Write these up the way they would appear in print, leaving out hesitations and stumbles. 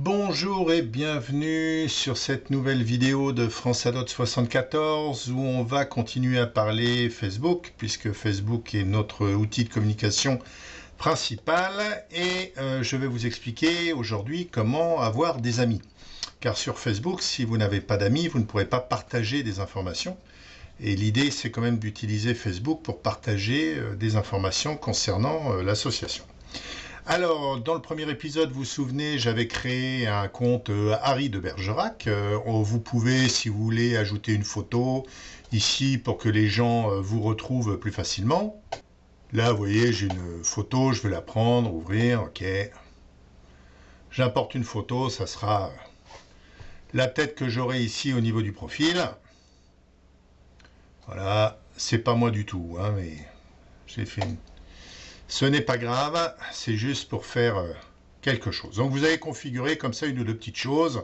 Bonjour et bienvenue sur cette nouvelle vidéo de FranceAdot 74 où on va continuer à parler Facebook puisque Facebook est notre outil de communication principal et je vais vous expliquer aujourd'hui comment avoir des amis. Car sur Facebook, si vous n'avez pas d'amis, vous ne pourrez pas partager des informations. Et l'idée, c'est quand même d'utiliser Facebook pour partager des informations concernant l'association. Alors, dans le premier épisode, vous vous souvenez, j'avais créé un compte Harry de Bergerac. Vous pouvez, si vous voulez, ajouter une photo ici pour que les gens vous retrouvent plus facilement. Là, vous voyez, j'ai une photo, je vais la prendre, ouvrir, ok. J'importe une photo, ça sera la tête que j'aurai ici au niveau du profil. Voilà, c'est pas moi du tout, hein, mais j'ai fait une... Ce n'est pas grave, c'est juste pour faire quelque chose. Donc vous avez configuré comme ça une ou deux petites choses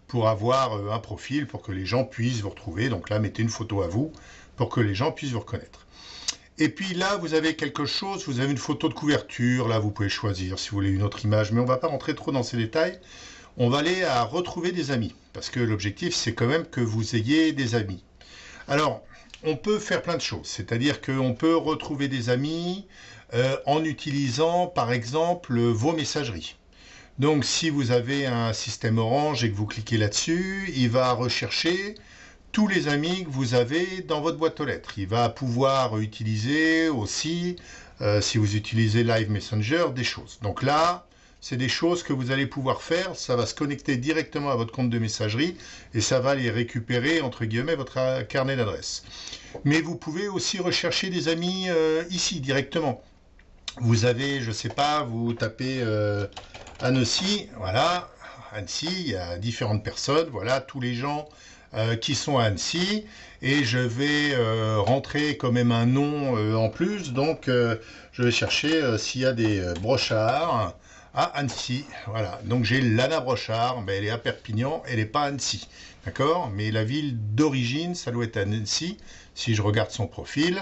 pour avoir un profil, pour que les gens puissent vous retrouver. Donc là, mettez une photo à vous pour que les gens puissent vous reconnaître. Et puis là, vous avez quelque chose, vous avez une photo de couverture. Là, vous pouvez choisir si vous voulez une autre image, mais on ne va pas rentrer trop dans ces détails. On va aller à retrouver des amis, parce que l'objectif, c'est quand même que vous ayez des amis. Alors, on peut faire plein de choses, c'est-à-dire qu'on peut retrouver des amis en utilisant par exemple vos messageries. Donc si vous avez un système Orange et que vous cliquez là-dessus, il va rechercher tous les amis que vous avez dans votre boîte aux lettres. Il va pouvoir utiliser aussi, si vous utilisez Live Messenger, des choses. Donc là, c'est des choses que vous allez pouvoir faire, ça va se connecter directement à votre compte de messagerie et ça va les récupérer, entre guillemets, votre carnet d'adresse. Mais vous pouvez aussi rechercher des amis ici, directement. Vous avez, je sais pas, vous tapez Annecy, voilà, Annecy, il y a différentes personnes, voilà, tous les gens qui sont à Annecy, et je vais rentrer quand même un nom en plus, donc je vais chercher s'il y a des brochards à Annecy, voilà, donc j'ai Lana Brochard, ben, elle est à Perpignan, elle n'est pas à Annecy, d'accord, mais la ville d'origine, ça doit être Annecy, si je regarde son profil,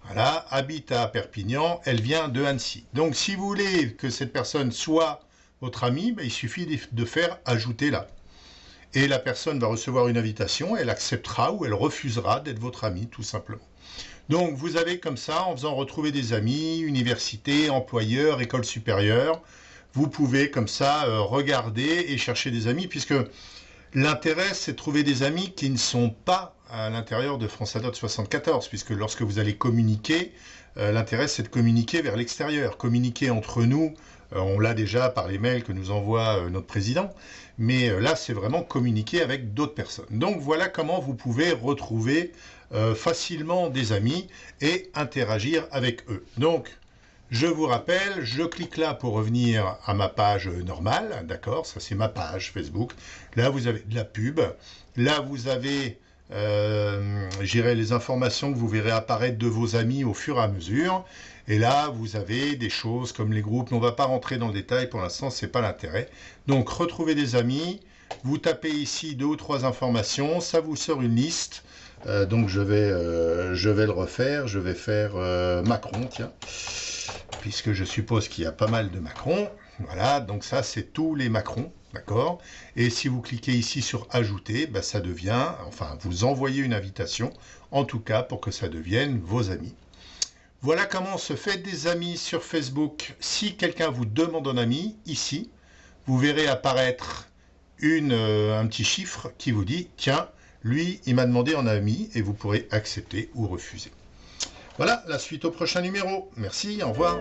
voilà, habite à Perpignan, elle vient de Annecy. Donc si vous voulez que cette personne soit votre ami, ben, il suffit de faire ajouter là. Et la personne va recevoir une invitation, elle acceptera ou elle refusera d'être votre ami, tout simplement. Donc vous avez comme ça, en faisant retrouver des amis, université, employeur, école supérieure, vous pouvez comme ça regarder et chercher des amis, puisque l'intérêt c'est de trouver des amis qui ne sont pas à l'intérieur de FranceAdot 74, puisque lorsque vous allez communiquer, l'intérêt c'est de communiquer vers l'extérieur, communiquer entre nous, on l'a déjà par les mails que nous envoie notre président, mais là c'est vraiment communiquer avec d'autres personnes. Donc voilà comment vous pouvez retrouver facilement des amis et interagir avec eux. Donc je vous rappelle, je clique là pour revenir à ma page normale, d'accord, ça c'est ma page Facebook. Là vous avez de la pub, là vous avez les informations que vous verrez apparaître de vos amis au fur et à mesure. Et là, vous avez des choses comme les groupes. On ne va pas rentrer dans le détail pour l'instant, ce n'est pas l'intérêt. Donc, retrouvez des amis. Vous tapez ici 2 ou 3 informations. Ça vous sort une liste. Donc, je vais le refaire. Je vais faire Macron, tiens. Puisque je suppose qu'il y a pas mal de Macron. Voilà, donc ça, c'est tous les Macrons. D'accord. Et si vous cliquez ici sur ajouter, ben ça devient, enfin, vous envoyez une invitation, en tout cas pour que ça devienne vos amis. Voilà comment on se fait des amis sur Facebook. Si quelqu'un vous demande un ami, ici, vous verrez apparaître un petit chiffre qui vous dit, tiens, lui, il m'a demandé un ami, et vous pourrez accepter ou refuser. Voilà, la suite au prochain numéro. Merci, au revoir.